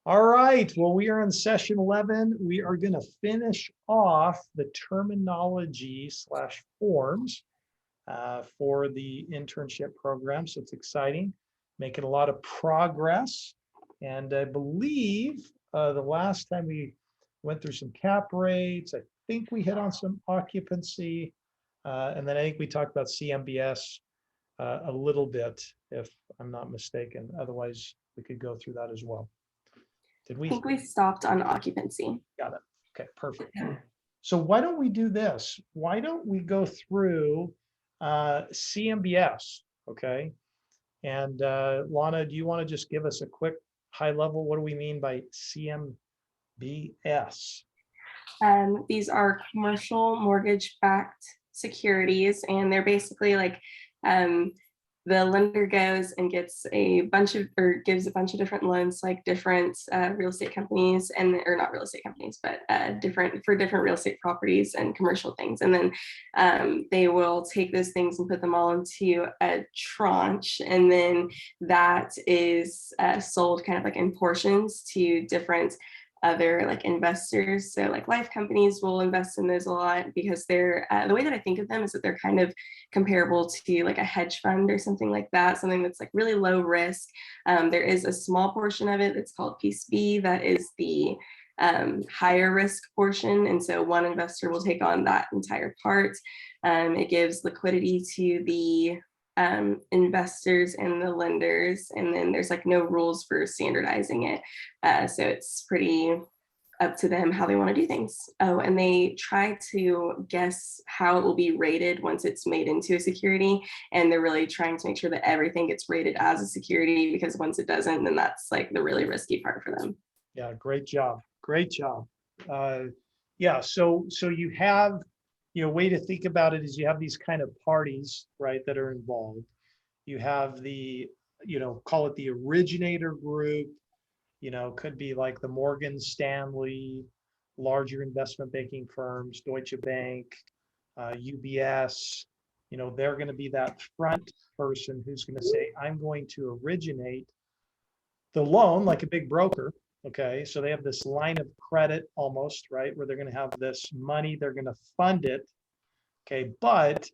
All right, well, we are in session 11. We are going to finish off the terminology slash forms for the internship program. So it's exciting, making a lot of progress. And I believe the last time we went through some cap rates, I think we hit on some occupancy. And then I think we talked about CMBS a little bit, if I'm not mistaken. Otherwise, we could go through that as well. Did I we? think we stopped on occupancy. Got it. Okay, perfect. So why don't we do this? Why don't we go through CMBS, okay? And Lana, do you want to just give us a quick high level? What do we mean by CMBS? These are commercial mortgage-backed securities, and they're basically like the lender goes and gets a bunch of, or gives a bunch of different loans, like different real estate companies, and or not real estate companies, but different real estate properties and commercial things. And then they will take those things and put them all into a tranche, and then that is sold kind of like in portions to different other like investors. So like life companies will invest in those a lot because they're the way that I think of them is that they're kind of comparable to like a hedge fund or something like that, something that's like really low risk. There is a small portion of it that's called piece B that is the higher risk portion, and so one investor will take on that entire part. It gives liquidity to the investors and the lenders, and then there's like no rules for standardizing it, so it's pretty up to them how they want to do things. Oh, and they try to guess how it will be rated once it's made into a security, and they're really trying to make sure that everything gets rated as a security, because once it doesn't, then that's like the really risky part for them. Yeah, great job. Great job. Yeah, so you have, way to think about it is you have these kind of parties, right, that are involved. You have the, call it the originator group, could be like the Morgan Stanley, larger investment banking firms, Deutsche Bank, UBS. They're going to be that front person who's going to say, I'm going to originate the loan like a big broker. Okay, so they have this line of credit almost, right, where they're going to have this money, they're going to fund it. Okay, but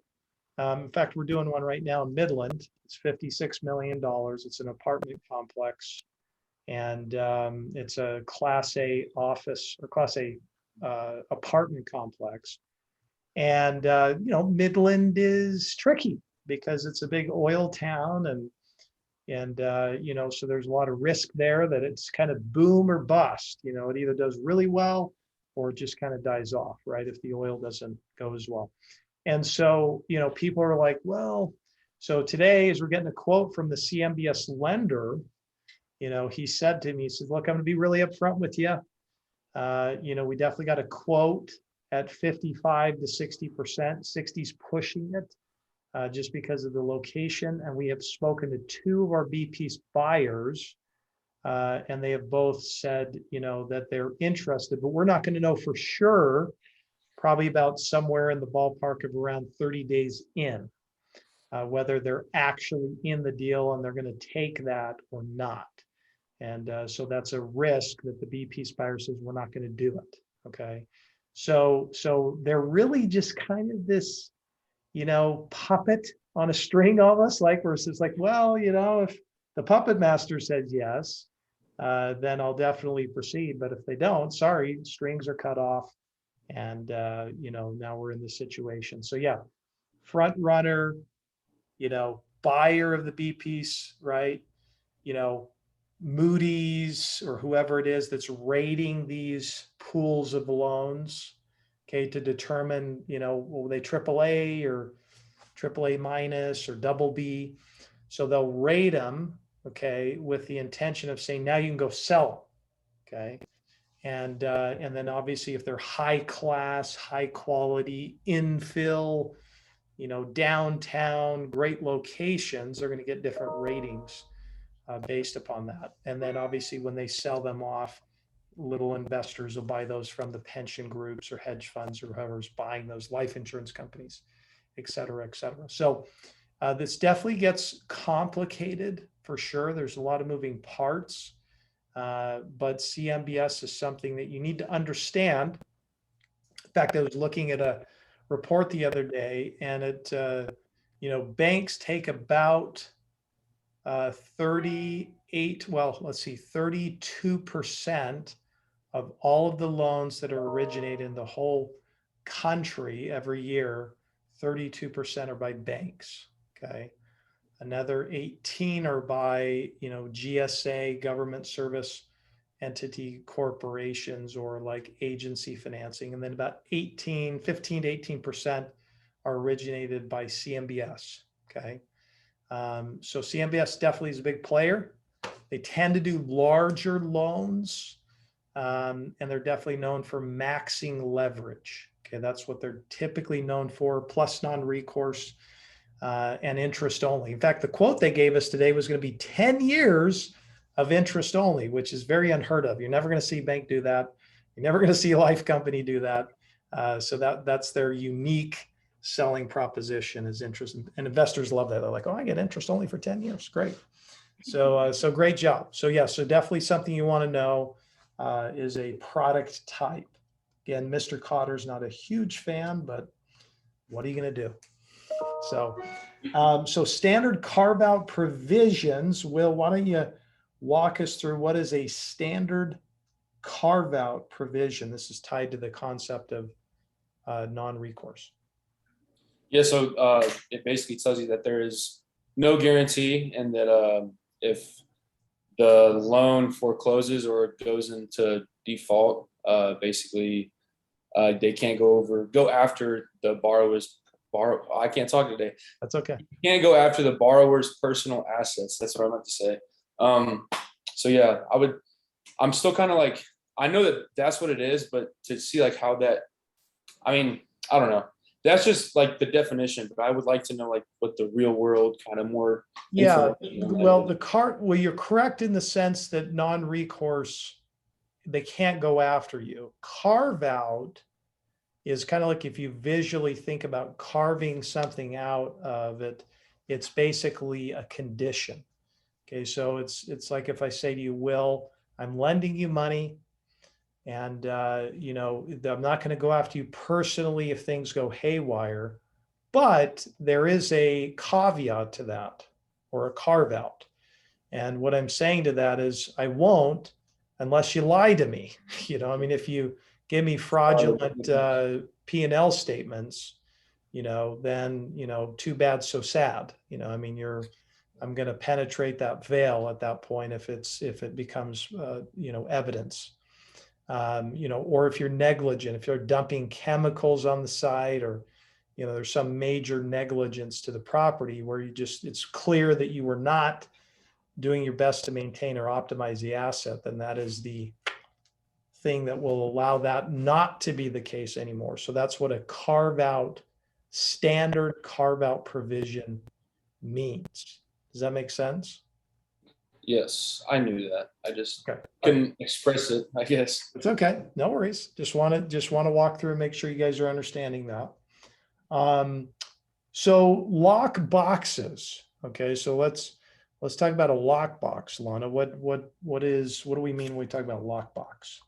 in fact, we're doing one right now in Midland. It's $56 million. It's an apartment complex, and it's a Class A office or Class A apartment complex. And Midland is tricky because it's a big oil town, and so there's a lot of risk there that it's kind of boom or bust. It either does really well or it just kind of dies off, right, if the oil doesn't go as well. And so, people are like, well, so today, as we're getting a quote from the CMBS lender, he said to me, he says, look, I'm going to be really upfront with you. We definitely got a quote at 55 to 60%, 60's pushing it just because of the location. And we have spoken to two of our B-piece buyers, and they have both said, that they're interested, but we're not going to know for sure, probably about somewhere in the ballpark of around 30 days in, whether they're actually in the deal and they're going to take that or not. And so that's a risk that the B-piece buyer says, we're not going to do it. Okay. So they're really just kind of this, puppet on a string almost, like versus like, well, if the puppet master says yes, then I'll definitely proceed. But if they don't, sorry, strings are cut off. And, now we're in this situation. So yeah, front runner, buyer of the B piece, right? Moody's or whoever it is that's rating these pools of loans, okay, to determine, will they AAA or AAA minus or double B. So they'll rate them, okay, with the intention of saying, now you can go sell them, okay? And then obviously if they're high class, high quality, infill, downtown, great locations, they're going to get different ratings based upon that. And then obviously when they sell them off, little investors will buy those from the pension groups or hedge funds or whoever's buying those, life insurance companies, et cetera, et cetera. So this definitely gets complicated for sure. There's a lot of moving parts. But CMBS is something that you need to understand. In fact, I was looking at a report the other day, and banks take about 32% of all of the loans that are originated in the whole country every year. 32% are by banks. Okay. Another 18 are by, GSA, government service entity corporations, or like agency financing. And then about 15 to 18% are originated by CMBS. Okay. So CMBS definitely is a big player. They tend to do larger loans, and they're definitely known for maxing leverage. Okay, that's what they're typically known for, plus non-recourse and interest only. In fact, the quote they gave us today was going to be 10 years of interest only, which is very unheard of. You're never going to see a bank do that. You're never going to see a life company do that. So that's their unique selling proposition, is interest, and investors love that. They're like, oh, I get interest only for 10 years. Great. So great job. So yeah, so definitely something you want to know is a product type. Again, Mr. Cotter's not a huge fan, but what are you going to do? So standard carve out provisions. Will, why don't you walk us through what is a standard carve out provision? This is tied to the concept of non-recourse. Yeah, so it basically tells you that there is no guarantee, and that if the loan forecloses or goes into default, basically they can't go after the I can't talk today. That's okay. You can't go after the borrower's personal assets. That's what I meant to say. So yeah, I'm still kind of like, I know that that's what it is, but to see like how that, I mean, I don't know. That's just like the definition, but I would like to know like what the real world kind of more. Yeah, well, you're correct in the sense that non-recourse, they can't go after you. Carve out is kind of like, if you visually think about carving something out of it, it's basically a condition. Okay, so it's like if I say to you, Will, I'm lending you money, and I'm not going to go after you personally if things go haywire, but there is a caveat to that, or a carve out. And what I'm saying to that is, I won't unless you lie to me. I mean, if you give me fraudulent P&L statements, then, too bad, so sad. I mean, I'm going to penetrate that veil at that point if it becomes, evidence. Or if you're negligent, if you're dumping chemicals on the site, or, there's some major negligence to the property where it's clear that you were not doing your best to maintain or optimize the asset, then that is the thing that will allow that not to be the case anymore. So that's what a standard carve out provision means. Does that make sense? Yes, I knew that. I just couldn't express it, I guess. It's okay. No worries. Just want to walk through and make sure you guys are understanding that. So lock boxes. Okay. So let's talk about a lockbox, Lana. What do we mean when we talk about lockbox?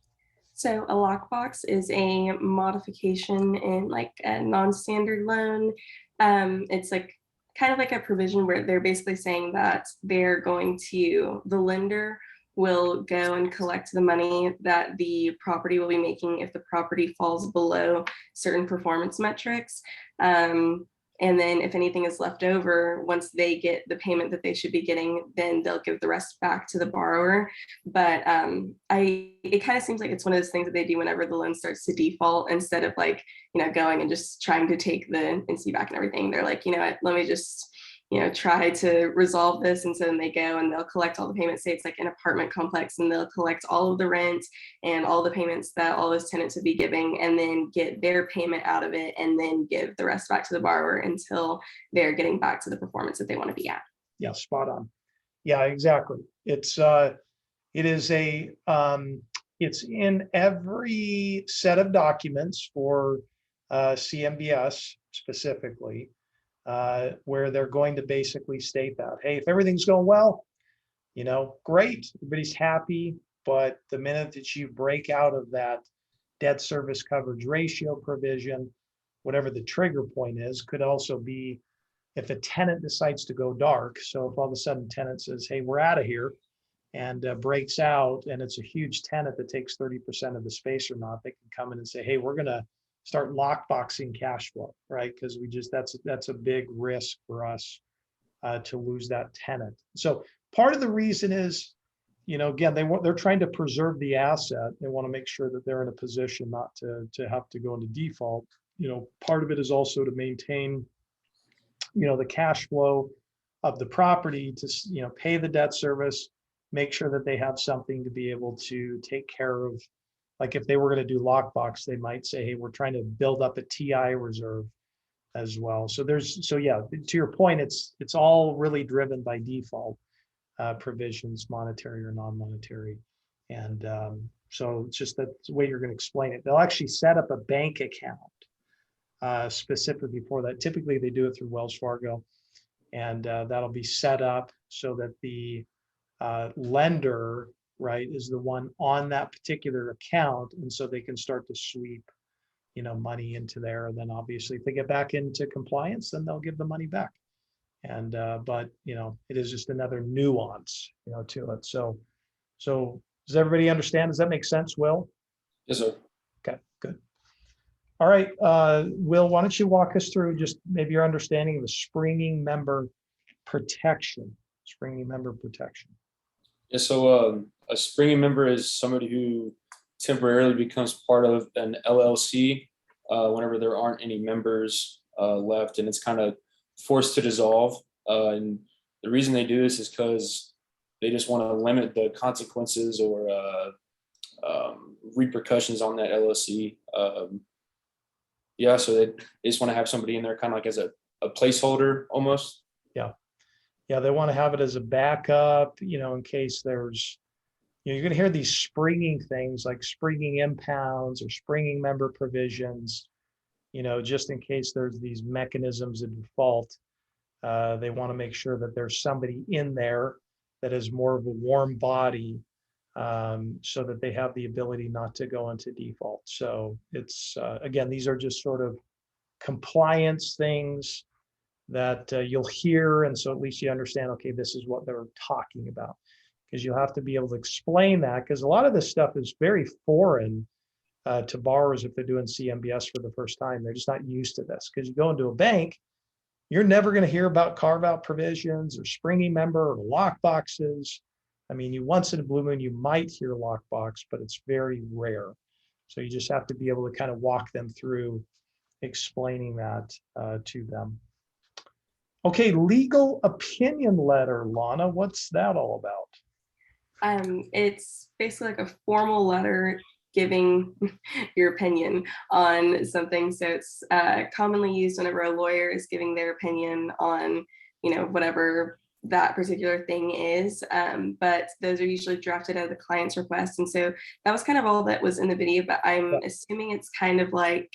So a lockbox is a modification in like a non-standard loan. It's like kind of like a provision where they're basically saying that the lender will go and collect the money that the property will be making if the property falls below certain performance metrics. And then if anything is left over, once they get the payment that they should be getting, then they'll give the rest back to the borrower. But it kind of seems like it's one of those things that they do whenever the loan starts to default, instead of like, going and just trying to take the NC back and everything. They're like, let me just, try to resolve this. And so then they go and they'll collect all the payments. Say it's like an apartment complex, and they'll collect all of the rent and all the payments that all those tenants would be giving, and then get their payment out of it, and then give the rest back to the borrower until they're getting back to the performance that they want to be at. Yeah, spot on. Yeah, exactly. It's in every set of documents for CMBS specifically, where they're going to basically state that, hey, if everything's going well, great, everybody's happy, but the minute that you break out of that debt service coverage ratio provision, whatever the trigger point is, could also be if a tenant decides to go dark. So if all of a sudden tenant says, hey, we're out of here, and breaks out, and it's a huge tenant that takes 30% of the space or not, they can come in and say, hey, we're gonna start lockboxing cash flow, right? Because that's a big risk for us to lose that tenant. So part of the reason is, again, they're trying to preserve the asset. They want to make sure that they're in a position not to have to go into default. Part of it is also to maintain, the cash flow of the property to, pay the debt service, make sure that they have something to be able to take care of. Like if they were going to do lockbox, they might say, hey, we're trying to build up a TI reserve as well. So yeah, to your point, it's all really driven by default provisions, monetary or non-monetary. And so it's just that's the way you're going to explain it. They'll actually set up a bank account specifically for that. Typically they do it through Wells Fargo, and that'll be set up so that the lender, right, is the one on that particular account. And so they can start to sweep, money into there. And then obviously if they get back into compliance, then they'll give the money back. And, but, it is just another nuance, to it. So does everybody understand? Does that make sense, Will? Yes, sir. Okay, good. All right, Will, why don't you walk us through just maybe your understanding of the springing member protection, Yeah, so a springing member is somebody who temporarily becomes part of an LLC whenever there aren't any members left, and it's kind of forced to dissolve. And the reason they do this is because they just want to limit the consequences or repercussions on that LLC. Yeah, so they just want to have somebody in there kind of like as a placeholder almost. Yeah, they want to have it as a backup, in case there's, you're going to hear these springing things like springing impounds or springing member provisions, just in case there's these mechanisms of default. They want to make sure that there's somebody in there that is more of a warm body, so that they have the ability not to go into default. So it's, again, these are just sort of compliance things that you'll hear. And so at least you understand, okay, this is what they're talking about, because you'll have to be able to explain that, because a lot of this stuff is very foreign to borrowers if they're doing CMBS for the first time. They're just not used to this, because you go into a bank, you're never going to hear about carve out provisions or springing member or lock boxes. I mean, you once in a blue moon, you might hear lockbox, but it's very rare. So you just have to be able to kind of walk them through explaining that to them. Okay, legal opinion letter, Lana, what's that all about? It's basically like a formal letter giving your opinion on something. So it's commonly used whenever a lawyer is giving their opinion on, whatever that particular thing is. But those are usually drafted at the client's request. And so that was kind of all that was in the video, but I'm assuming it's kind of like,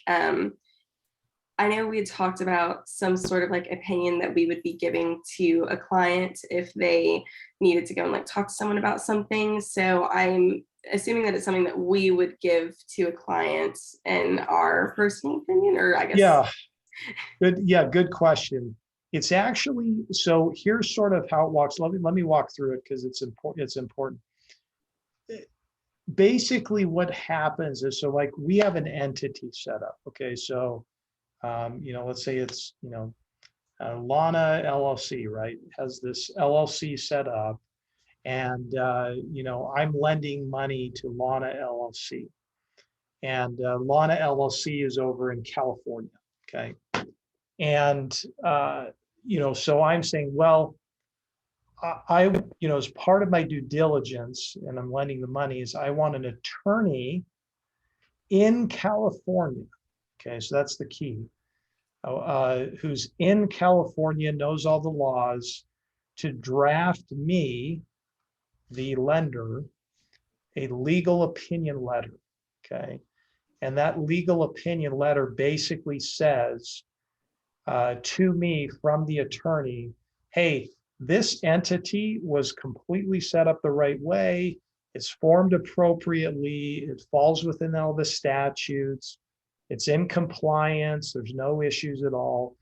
I know we had talked about some sort of like opinion that we would be giving to a client if they needed to go and like talk to someone about something. So I'm assuming that it's something that we would give to a client in our personal opinion, or I guess. Good question. It's actually, so here's sort of how it walks. Let me walk through it because it's important. Basically what happens is, so like we have an entity set up. Okay, so let's say it's, Lana LLC, right? Has this LLC set up, and, I'm lending money to Lana LLC, and Lana LLC is over in California. Okay. And, so I'm saying, well, I, as part of my due diligence, and I'm lending the money, is I want an attorney in California. Okay, so that's the key. Who's in California, knows all the laws, to draft me, the lender, a legal opinion letter. Okay. And that legal opinion letter basically says to me from the attorney, hey, this entity was completely set up the right way. it's formed appropriately, it falls within all the statutes, it's in compliance, there's no issues at all.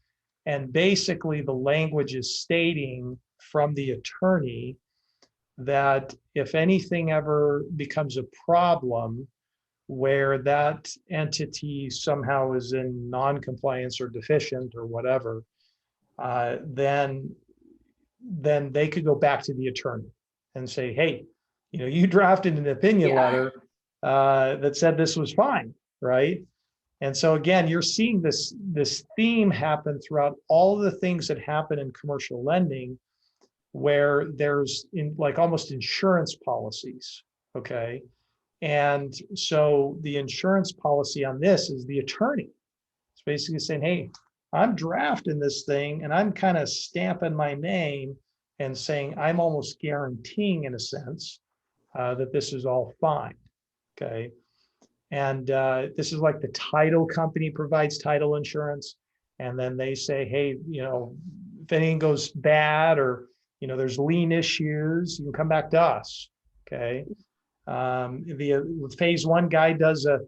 And basically the language is stating from the attorney that if anything ever becomes a problem where that entity somehow is in non-compliance or deficient or whatever, then they could go back to the attorney and say, hey, you drafted an opinion Yeah. letter that said this was fine, right? And so again, you're seeing this theme happen throughout all the things that happen in commercial lending, where there's like almost insurance policies, okay? And so the insurance policy on this is the attorney. It's basically saying, hey, I'm drafting this thing and I'm kind of stamping my name and saying I'm almost guaranteeing in a sense that this is all fine, okay? And this is like the title company provides title insurance. And then they say, hey, if anything goes bad or, there's lien issues, you can come back to us, okay? The phase one guy does a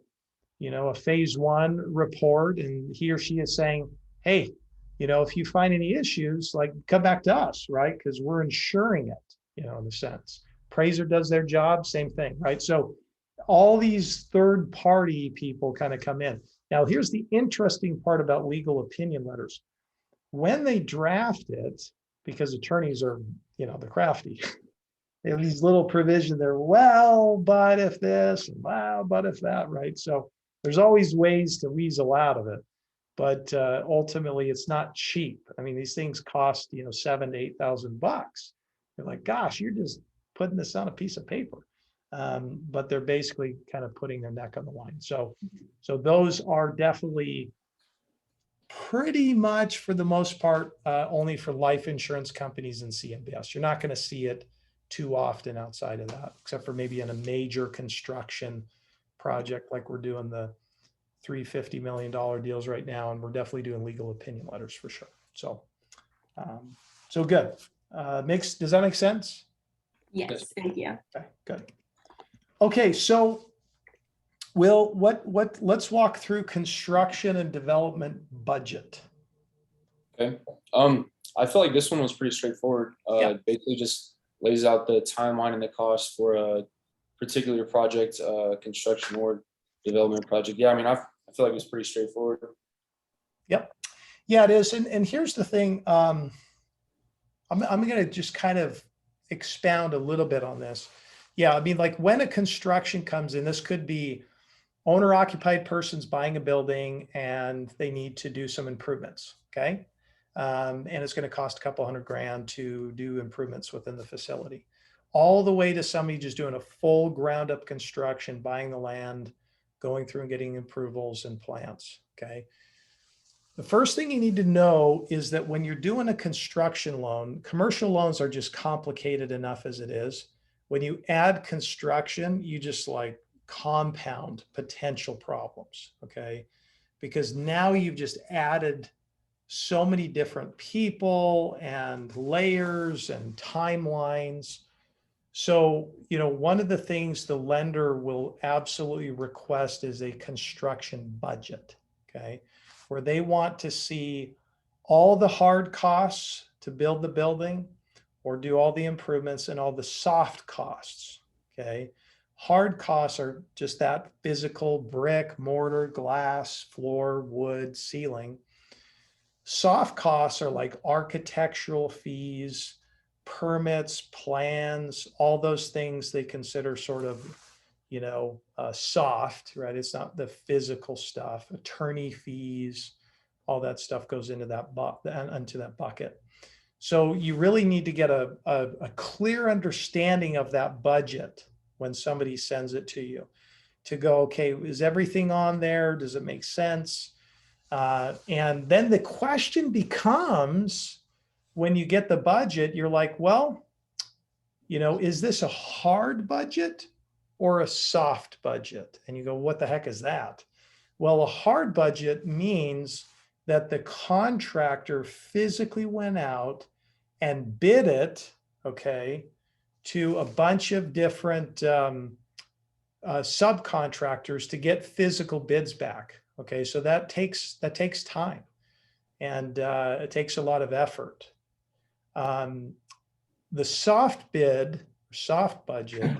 phase one report, and he or she is saying, hey, if you find any issues, like come back to us, right? Because we're insuring it, in a sense. Appraiser does their job, same thing, right? So all these third party people kind of come in. Now, here's the interesting part about legal opinion letters. When they draft it, because attorneys are, they're crafty. They have these little provisions there, well, but if this, and wow, but if that, right? So there's always ways to weasel out of it, but ultimately it's not cheap. I mean, these things cost, $7,000 to $8,000. You're like, gosh, you're just putting this on a piece of paper. But they're basically kind of putting their neck on the line. So those are definitely pretty much for the most part, only for life insurance companies and CMBS. You're not going to see it too often outside of that, except for maybe in a major construction project, like we're doing the $350 million deals right now. And we're definitely doing legal opinion letters for sure. So, so good. Does that make sense? Yes, thank you. Okay, good. Okay, so let's walk through construction and development budget. Okay. I feel like this one was pretty straightforward. Basically just lays out the timeline and the cost for a particular project, construction or development project. Yeah, I mean, I feel like it's pretty straightforward. Yep. Yeah, it is. And here's the thing. I'm going to just kind of expound a little bit on this. Yeah, I mean, like when a construction comes in, this could be owner occupied persons buying a building and they need to do some improvements. Okay. And it's going to cost a couple $100,000 to do improvements within the facility, all the way to somebody just doing a full ground up construction, buying the land, going through and getting approvals and plans. Okay. The first thing you need to know is that when you're doing a construction loan, commercial loans are just complicated enough as it is. When you add construction, you just like compound potential problems, okay? Because now you've just added so many different people and layers and timelines. So, one of the things the lender will absolutely request is a construction budget, okay? Where they want to see all the hard costs to build the building or do all the improvements and all the soft costs, okay? Hard costs are just that physical brick, mortar, glass, floor, wood, ceiling. Soft costs are like architectural fees, permits, plans, all those things they consider sort of, soft, right? It's not the physical stuff, attorney fees, all that stuff goes into that bucket. So you really need to get a clear understanding of that budget when somebody sends it to you to go, okay, is everything on there? Does it make sense? And then the question becomes, when you get the budget, you're like, well, is this a hard budget or a soft budget? And you go, what the heck is that? Well, a hard budget means that the contractor physically went out and bid it, okay, to a bunch of different subcontractors to get physical bids back. Okay, so that takes time, and it takes a lot of effort. The soft bid, soft budget,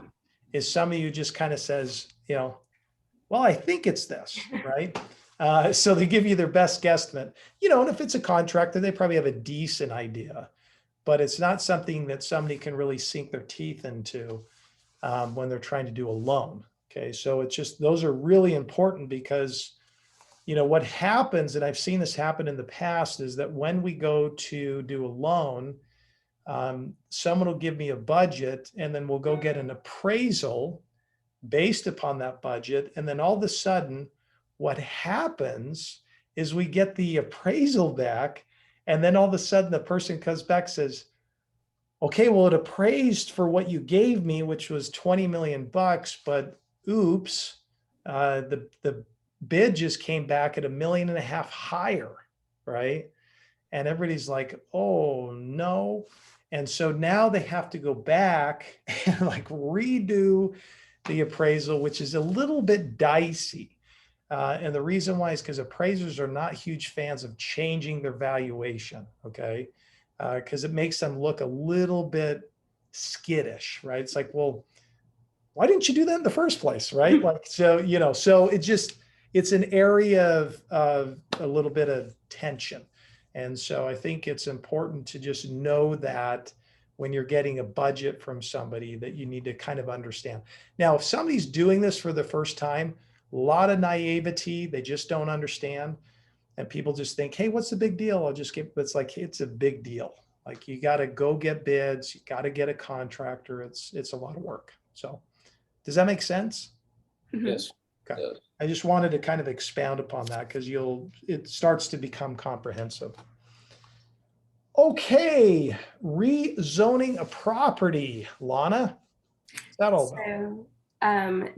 is somebody who just kind of says, well, I think it's this, right? So they give you their best guesstimate, and if it's a contractor, they probably have a decent idea, but it's not something that somebody can really sink their teeth into when they're trying to do a loan. Okay, so it's just, those are really important because, what happens, and I've seen this happen in the past, is that when we go to do a loan, someone will give me a budget and then we'll go get an appraisal based upon that budget. And then all of a sudden, what happens is we get the appraisal back, and then all of a sudden the person comes back and says, okay, well, it appraised for what you gave me, which was 20 million bucks, but oops, the bid just came back at $1.5 million higher, right? And everybody's like, oh no. And so now they have to go back and like redo the appraisal, which is a little bit dicey. And the reason why is because appraisers are not huge fans of changing their valuation, okay? Because it makes them look a little bit skittish, right? It's like, well, why didn't you do that in the first place, right? Like, so, so it's an area of a little bit of tension. And so I think it's important to just know that when you're getting a budget from somebody, that you need to kind of understand. Now, if somebody's doing this for the first time, a lot of naivety, they just don't understand. And people just think, hey, what's the big deal? I'll just get, it's like, it's a big deal. Like, you got to go get bids, you got to get a contractor. It's a lot of work. So does that make sense? Yes. Okay. I just wanted to kind of expound upon that because it starts to become comprehensive. Okay, rezoning a property. Lana, what's that all about? So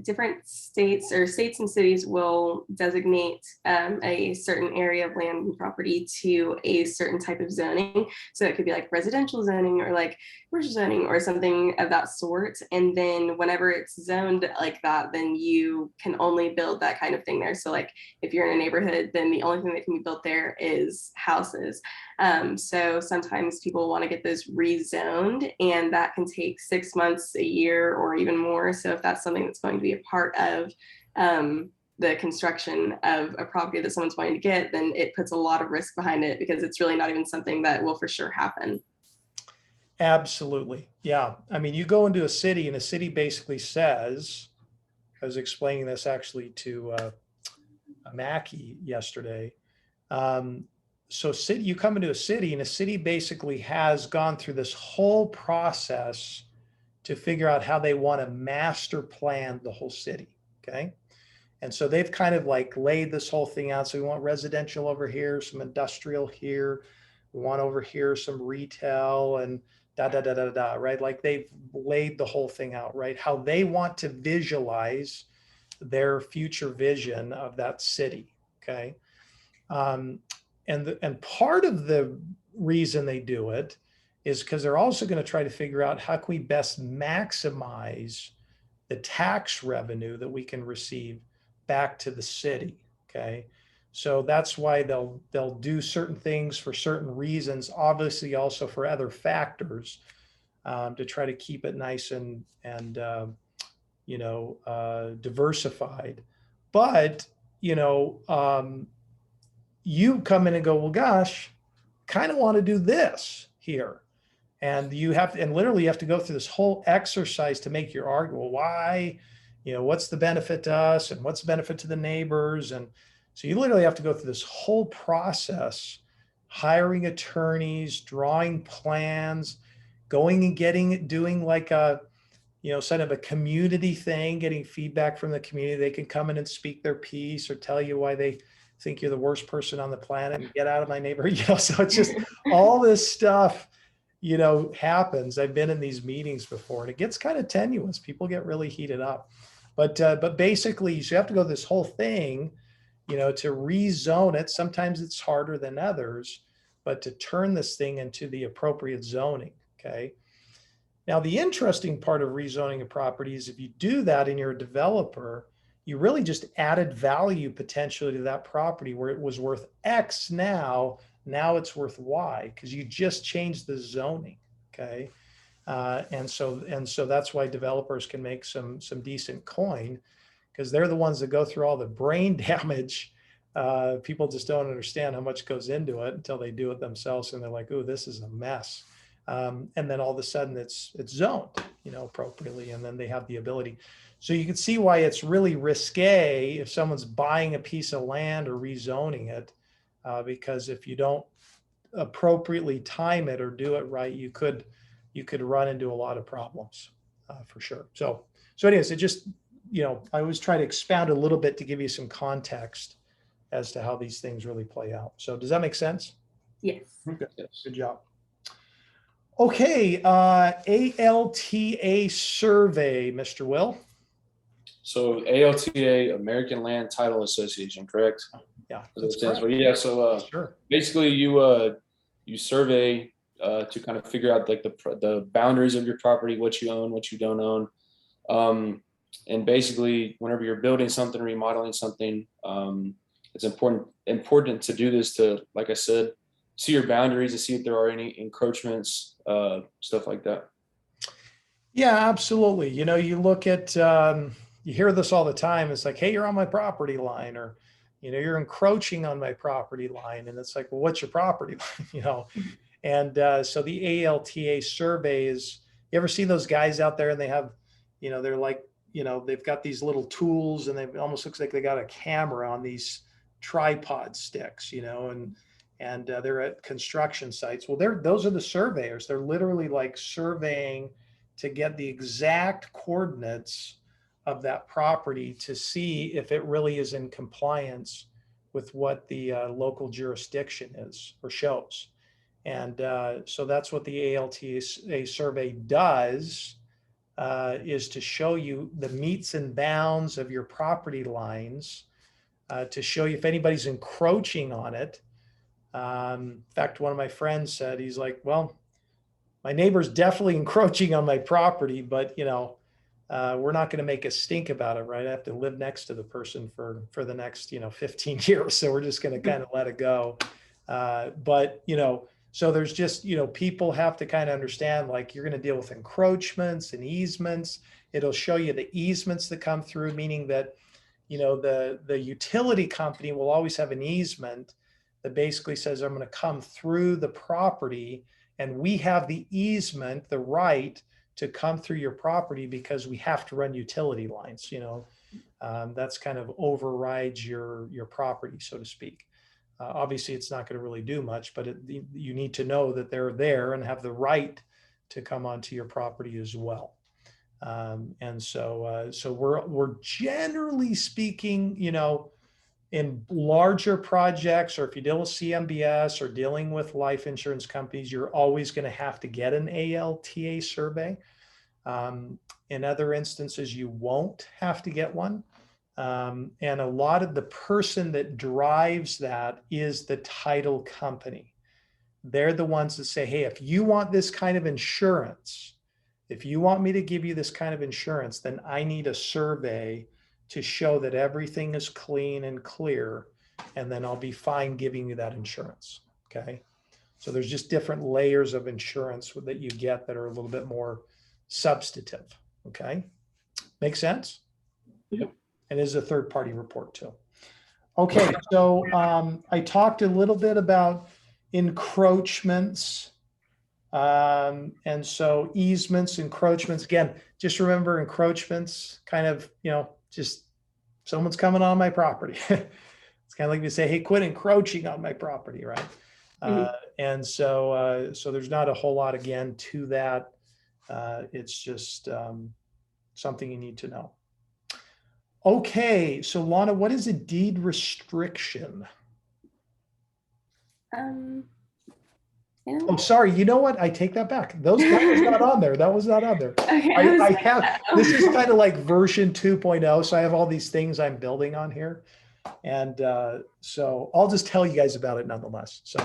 different states and cities will designate a certain area of land and property to a certain type of zoning. So it could be like residential zoning or like commercial zoning or something of that sort. And then whenever it's zoned like that, then you can only build that kind of thing there. So like if you're in a neighborhood, then the only thing that can be built there is houses. So sometimes people want to get those rezoned, and that can take 6 months, a year, or even more. So if that's something that's going to be a part of the construction of a property that someone's wanting to get, then it puts a lot of risk behind it because it's really not even something that will for sure happen. Absolutely. Yeah. I mean, you go into a city and a city basically says, I was explaining this actually to Mackie yesterday. So you come into a city and a city basically has gone through this whole process to figure out how they want to master plan the whole city. Okay. And so they've kind of like laid this whole thing out. So we want residential over here, some industrial here. We want over here some retail and right? Like they've laid the whole thing out, right? How they want to visualize their future vision of that city. Okay. And part of the reason they do it is because they're also going to try to figure out how can we best maximize the tax revenue that we can receive back to the city. Okay. So that's why they'll do certain things for certain reasons, obviously also for other factors, to try to keep it nice and diversified. But, you come in and go, well, gosh, kind of want to do this here. And literally you have to go through this whole exercise to make your argument. Well, why, what's the benefit to us and what's the benefit to the neighbors? And so you literally have to go through this whole process, hiring attorneys, drawing plans, going and doing like a, sort of a community thing, getting feedback from the community. They can come in and speak their piece or tell you why they think you're the worst person on the planet and get out of my neighborhood. So it's just all this stuff, happens. I've been in these meetings before and it gets kind of tenuous. People get really heated up, but basically you have to go this whole thing, to rezone it. Sometimes it's harder than others, but to turn this thing into the appropriate zoning. Okay. Now, the interesting part of rezoning a property is if you do that and you're a developer, you really just added value potentially to that property where it was worth X now it's worth Y because you just changed the zoning. Okay. And so that's why developers can make some decent coin because they're the ones that go through all the brain damage. People just don't understand how much goes into it until they do it themselves. And they're like, oh, this is a mess. And then all of a sudden it's zoned, appropriately. And then they have the ability. So you can see why it's really risque if someone's buying a piece of land or rezoning it, because if you don't appropriately time it or do it right, you could run into a lot of problems, for sure. So anyways, it just, I always try to expound a little bit to give you some context as to how these things really play out. So does that make sense? Yes. Good job. Okay, ALTA survey, Mr. Will. So ALTA, American Land Title Association, correct? Yeah, That's correct. Yeah. So sure. Basically, you survey to kind of figure out like the boundaries of your property, what you own, what you don't own, and basically, whenever you're building something, remodeling something, it's important to do this to, like I said, see your boundaries, to see if there are any encroachments, stuff like that. Yeah, absolutely. You look at, you hear this all the time. It's like, hey, you're on my property line, or, you're encroaching on my property line. And it's like, well, what's your property line? And so the ALTA surveys, you ever see those guys out there and they have, they're like, they've got these little tools and it almost looks like they got a camera on these tripod sticks, and they're at construction sites. Well, those are the surveyors. They're literally like surveying to get the exact coordinates of that property to see if it really is in compliance with what the local jurisdiction is or shows. And so that's what the ALTA survey does, is to show you the meets and bounds of your property lines, to show you if anybody's encroaching on it. In fact, one of my friends said, he's like, well, my neighbor's definitely encroaching on my property, but we're not going to make a stink about it, right? I have to live next to the person for the next 15 years, so we're just going to kind of let it go. But so there's just people have to kind of understand, like, you're going to deal with encroachments and easements. It'll show you the easements that come through, meaning that the utility company will always have an easement that basically says, I'm going to come through the property and we have the easement, the right to come through your property because we have to run utility lines. That's kind of overrides your property, so to speak. Obviously, it's not going to really do much, but you need to know that they're there and have the right to come onto your property as well. And so we're generally speaking, in larger projects, or if you deal with CMBS or dealing with life insurance companies, you're always going to have to get an ALTA survey. In other instances, you won't have to get one. And a lot of the person that drives that is the title company. They're the ones that say, hey, if you want this kind of insurance, if you want me to give you this kind of insurance, then I need a survey to show that everything is clean and clear, and then I'll be fine giving you that insurance. Okay. So there's just different layers of insurance that you get that are a little bit more substantive. Okay. Make sense? Yep. And is a third party report too. Okay. So I talked a little bit about encroachments. And so easements, encroachments, again, just remember encroachments kind of, just someone's coming on my property. It's kind of like we say, hey, quit encroaching on my property, right? Mm-hmm. And so there's not a whole lot again to that. It's just something you need to know. Okay, so Lana, what is a deed restriction? Oh, sorry. You know what? I take that back. That was not on there. That was not on there. Okay, I have, this is kind of like version 2.0. So I have all these things I'm building on here. And so I'll just tell you guys about it nonetheless. So,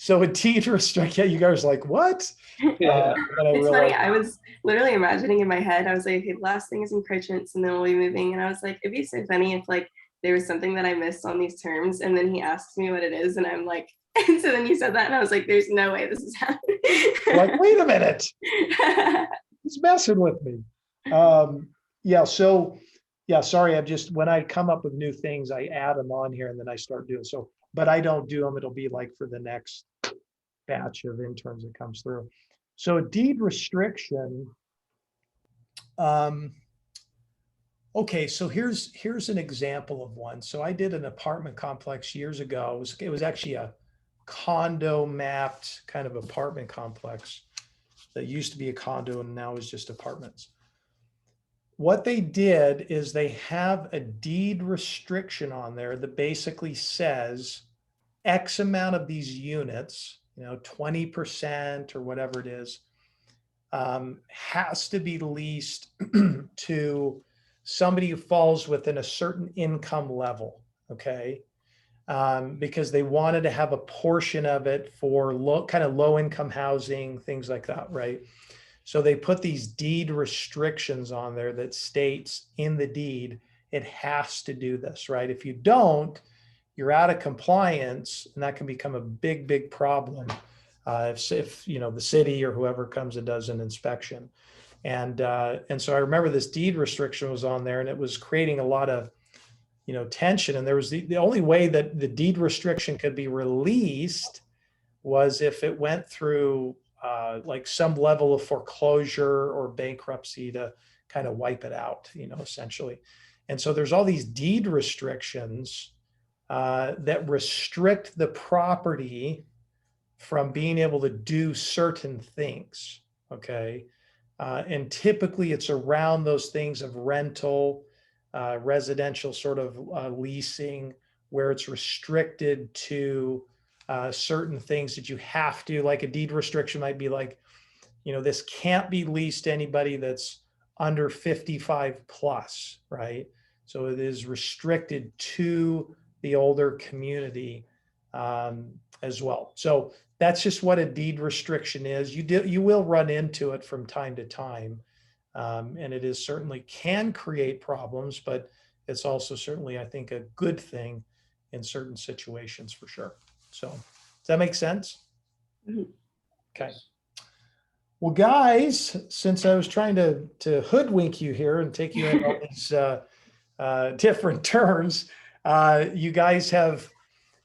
So a deed restrict, yeah, you guys are like, what? Yeah. And I It's funny. realized, I was literally imagining in my head, I was like, okay, the last thing is encroachments and then we'll be moving. And I was like, it'd be so funny if like there was something that I missed on these terms. And then he asks me what it is. And I'm like, and so then you said that. And I was like, there's no way this is happening. like, wait a minute, he's messing with me. Yeah, so, yeah, sorry, I'm just, when I come up with new things, I add them on here and then I start doing so, but I don't do them. It'll be like for the next batch of interns that comes through. So a deed restriction. Okay, so here's an example of one. So I did an apartment complex years ago. It was actually a condo mapped kind of apartment complex that used to be a condo and now is just apartments. What they did is they have a deed restriction on there that basically says X amount of these units, 20% or whatever it is, has to be leased to somebody who falls within a certain income level. Okay. Because they wanted to have a portion of it for kind of low income housing, things like that. Right. So they put these deed restrictions on there that states in the deed, it has to do this, right? If you don't, you're out of compliance, and that can become a big, big problem if the city or whoever comes and does an inspection. And so I remember this deed restriction was on there, and it was creating a lot of tension. And there was the only way that the deed restriction could be released was if it went through like some level of foreclosure or bankruptcy to kind of wipe it out, essentially. And so there's all these deed restrictions that restrict the property from being able to do certain things. Okay. And typically it's around those things of rental, residential sort of leasing, where it's restricted to certain things that you have to, like a deed restriction might be like, this can't be leased to anybody that's under 55 plus, right? So it is restricted to the older community as well. So that's just what a deed restriction is. You will run into it from time to time. And it is certainly can create problems, but it's also certainly, I think, a good thing in certain situations for sure. So does that make sense? Mhm. Okay. Well, guys, since I was trying to hoodwink you here and take you in all these different turns, you guys have,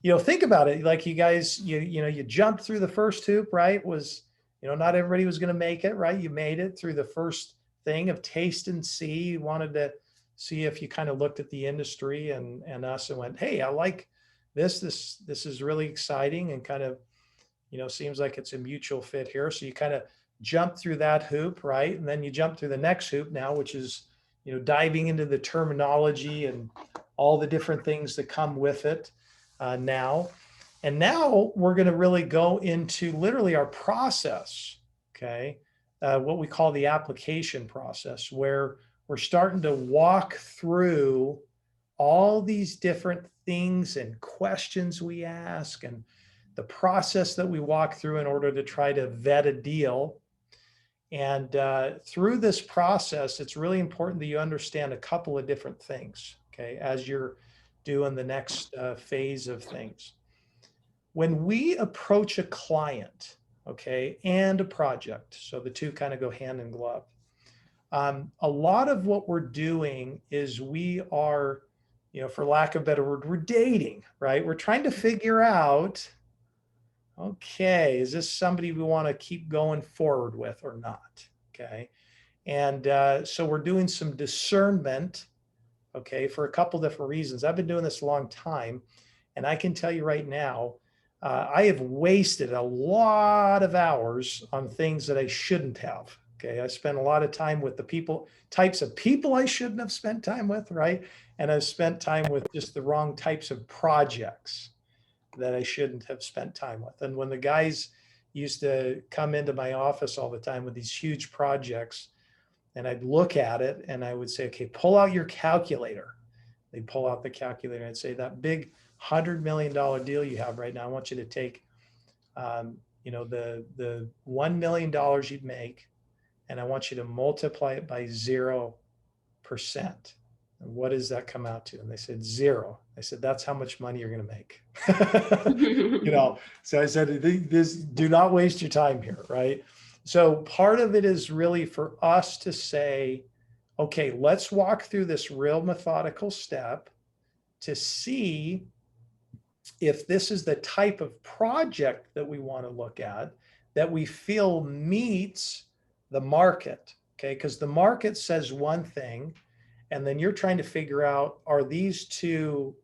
think about it. Like you guys, you jumped through the first hoop, right? Was, not everybody was going to make it, right? You made it through the first thing of taste and see. You wanted to see if you kind of looked at the industry and us and went, hey, I like this. This is really exciting and kind of, seems like it's a mutual fit here. So you kind of jump through that hoop, right? And then you jump through the next hoop now, which is, diving into the terminology and all the different things that come with it now. And now we're going to really go into literally our process, okay? What we call the application process, where we're starting to walk through all these different things and questions we ask and the process that we walk through in order to try to vet a deal. And through this process, it's really important that you understand a couple of different things, okay, as you're doing the next phase of things. When we approach a client, okay, and a project, so the two kind of go hand in glove, a lot of what we're doing is we are, for lack of a better word, we're dating, right? We're trying to figure out, okay, is this somebody we want to keep going forward with or not? Okay. And so we're doing some discernment, okay, for a couple different reasons. I've been doing this a long time, and I can tell you right now, I have wasted a lot of hours on things that I shouldn't have. Okay. I spent a lot of time with the types of people I shouldn't have spent time with, right? And I've spent time with just the wrong types of projects that I shouldn't have spent time with. And when the guys used to come into my office all the time with these huge projects, and I'd look at it and I would say, okay, pull out your calculator. They'd pull out the calculator and I'd say, that big $100 million deal you have right now, I want you to take The $1 million you'd make, and I want you to multiply it by 0%. And what does that come out to? And they said 0. I said, that's how much money you're going to make. So I said, this, do not waste your time here, right? So part of it is really for us to say, okay, let's walk through this real methodical step to see if this is the type of project that we want to look at, that we feel meets the market, okay? Because the market says one thing, and then you're trying to figure out, are these two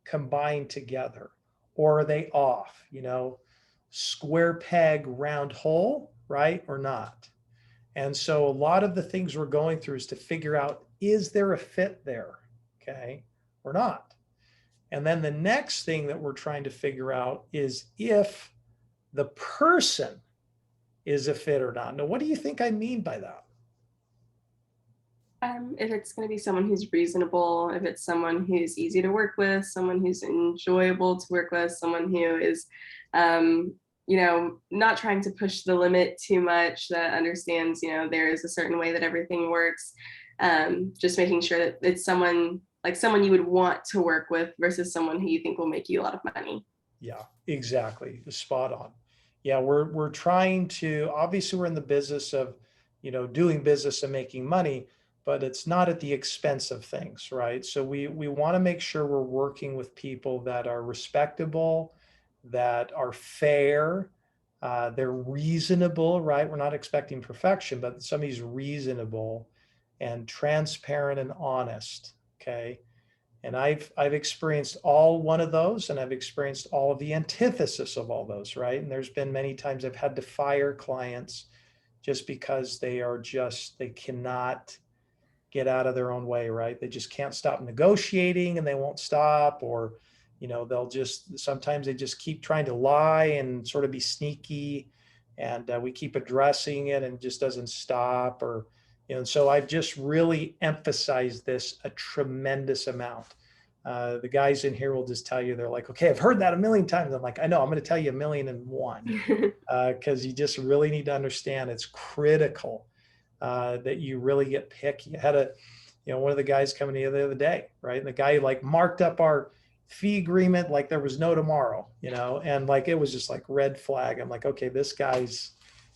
combined together, or are they off? Square peg, round hole, right, or not? And so a lot of the things we're going through is to figure out, is there a fit there, okay, or not? And then the next thing that we're trying to figure out is if the person is a fit or not. Now, what do you think I mean by that? If it's going to be someone who's reasonable, if it's someone who's easy to work with, someone who's enjoyable to work with, someone who is, not trying to push the limit too much, that understands, there is a certain way that everything works. Just making sure that it's someone you would want to work with versus someone who you think will make you a lot of money. Yeah, exactly. Spot on. Yeah, we're trying to, obviously we're in the business of, doing business and making money, but it's not at the expense of things, right? So we want to make sure we're working with people that are respectable, that are fair, they're reasonable, right? We're not expecting perfection, but somebody's reasonable and transparent and honest, okay? And I've experienced all one of those, and I've experienced all of the antithesis of all those, right? And there's been many times I've had to fire clients just because they cannot get out of their own way, right? They just can't stop negotiating and they won't stop, or, sometimes they just keep trying to lie and sort of be sneaky, and we keep addressing it and it just doesn't stop, or, so I've just really emphasized this a tremendous amount. The guys in here will just tell you, they're like, okay, I've heard that a million times. I'm like, I know, I'm going to tell you 1,000,001, because you just really need to understand it's critical that you really get picky. I had one of the guys coming in the other day, right? And the guy marked up our fee agreement like there was no tomorrow, and it was just red flag. I'm like, okay, this guy's,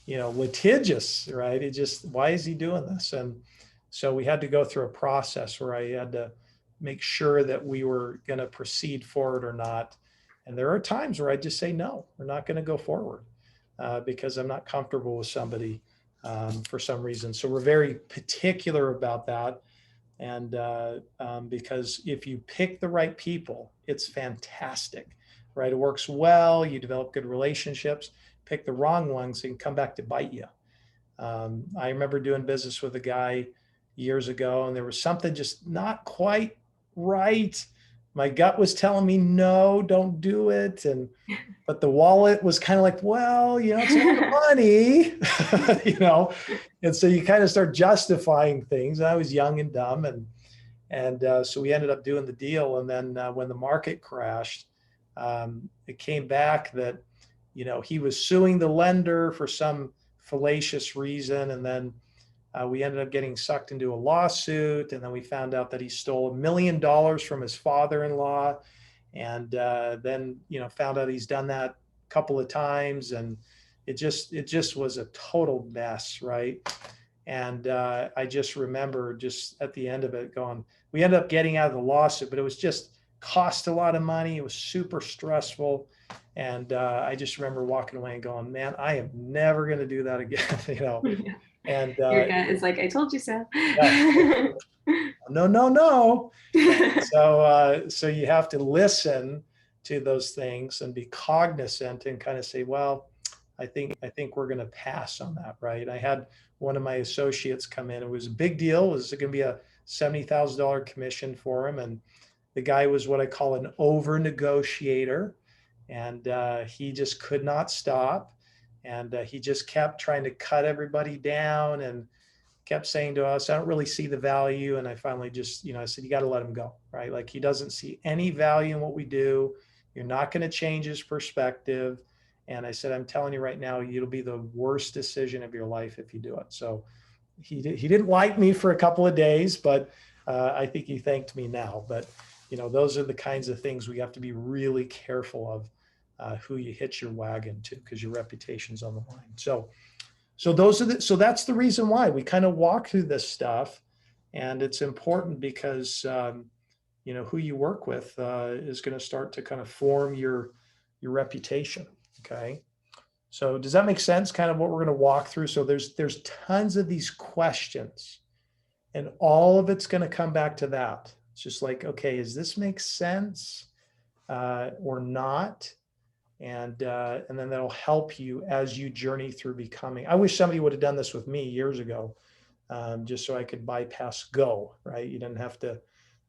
litigious, right? Why is he doing this? And so we had to go through a process where I had to make sure that we were going to proceed forward or not. And there are times where I just say, no, we're not going to go forward because I'm not comfortable with somebody for some reason. So we're very particular about that. And because if you pick the right people, it's fantastic, right? It works well. You develop good relationships. Pick the wrong ones and come back to bite you. I remember doing business with a guy years ago, and there was something just not quite right. My gut was telling me, no, don't do it. But the wallet was kind of like, well, it's a lot of money, and so you kind of start justifying things. And I was young and dumb. And so we ended up doing the deal. And then when the market crashed, it came back that, he was suing the lender for some fallacious reason. And then we ended up getting sucked into a lawsuit. And then we found out that he stole $1 million from his father-in-law. And then, found out he's done that a couple of times. And it just was a total mess, right? And I just remember just at the end of it going, we ended up getting out of the lawsuit, but it was just cost a lot of money. It was super stressful. And I just remember walking away and going, man, I am never going to do that again, And your gut is like, I told you so. Yeah. No. So you have to listen to those things and be cognizant and kind of say, well, I think we're going to pass on that, right? I had one of my associates come in. It was a big deal. It was going to be a $70,000 commission for him, and the guy was what I call an over negotiator, and he just could not stop, and he just kept trying to cut everybody down and kept saying to us, I don't really see the value. And I finally just, I said, you got to let him go, right? He doesn't see any value in what we do. You're not going to change his perspective. And I said, I'm telling you right now, it'll be the worst decision of your life if you do it. So he didn't like me for a couple of days, but I think he thanked me now. But, you know, those are the kinds of things we have to be really careful of, who you hitch your wagon to, because your reputation's on the line. So that's the reason why we kind of walk through this stuff. And it's important because, you know, who you work with is going to start to kind of form your reputation. Okay. So does that make sense? Kind of what we're going to walk through. So there's tons of these questions, and all of it's going to come back to that. It's just like, okay, does this make sense or not? And then that'll help you as you journey through becoming. I wish somebody would have done this with me years ago, just so I could bypass go, right? You didn't have to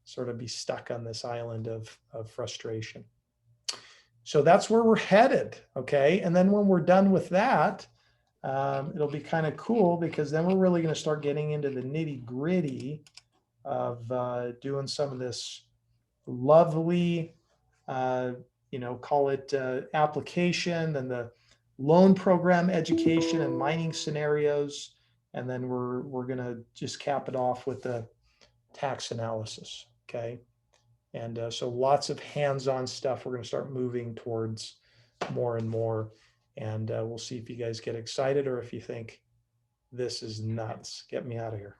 sort of be stuck on this island of frustration. So that's where we're headed, okay? And then when we're done with that, it'll be kind of cool, because then we're really going to start getting into the nitty gritty of doing some of this lovely, you know, call it application, and the loan program education and mining scenarios. And then we're going to just cap it off with the tax analysis, okay? And so lots of hands-on stuff we're going to start moving towards more and more. And we'll see if you guys get excited, or if you think this is nuts, get me out of here.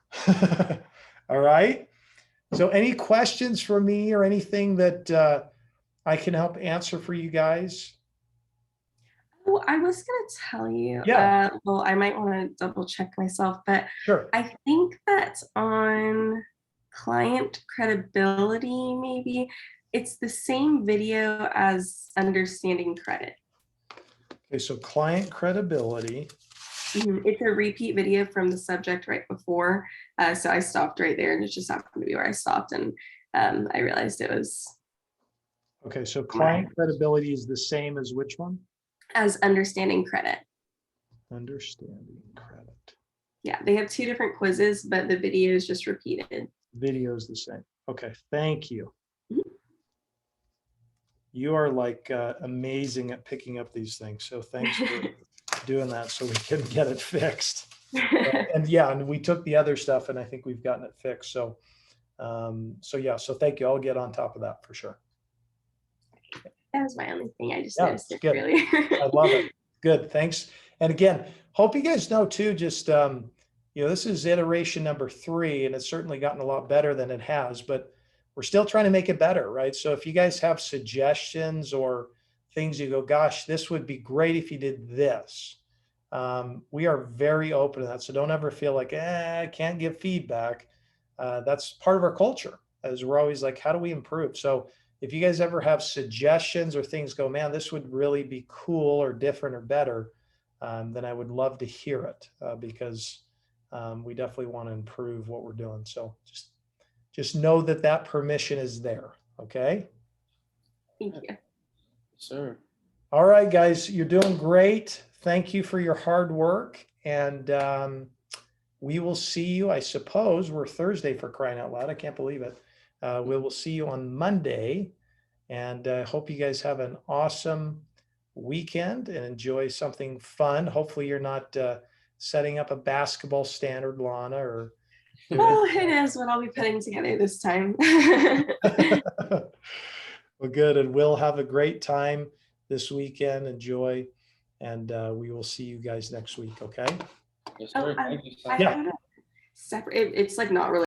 All right. So any questions for me or anything that I can help answer for you guys? Oh, I was gonna tell you, Yeah. well, I might want to double check myself, but Sure. I think that's on client credibility, maybe. It's the same video as understanding credit. Okay, so client credibility. It's a repeat video from the subject right before. So I stopped right there, and it just happened to be where I stopped, and I realized it was Okay, so client credibility is the same as which one? as understanding credit. Understanding credit. Yeah, they have two different quizzes, but the video is just repeated. Video is the same. Okay, thank you. Mhm. You are like amazing at picking up these things. So thanks for doing that so we can get it fixed. And yeah, and we took the other stuff and I think we've gotten it fixed. So, yeah, so thank you. I'll get on top of that for sure. That was my only thing. I just Yeah, noticed it good. earlier. I love it. Good, thanks. And again, hope you guys know too, just, you know, this is iteration number 3, and it's certainly gotten a lot better than it has, but we're still trying to make it better, right? So if you guys have suggestions or things you go, gosh, this would be great if you did this. We are very open to that. So don't ever feel like, I can't give feedback. That's part of our culture, as we're always like, how do we improve? So if you guys ever have suggestions or things go, man, this would really be cool or different or better, then I would love to hear it, because we definitely want to improve what we're doing. So just know that that permission is there. Okay. Thank you. Sir. All right, guys, you're doing great. Thank you for your hard work. And we will see you, I suppose, we're Thursday, for crying out loud. I can't believe it. We will see you on Monday, and I hope you guys have an awesome weekend and enjoy something fun. Hopefully you're not setting up a basketball standard, Lana, or Oh, it is what I'll be putting together this time. well, good. And we'll have a great time this weekend. Enjoy. And we will see you guys next week. Okay. Yes, Oh, sir. Thank you. I Yeah. had a separate, it's like not really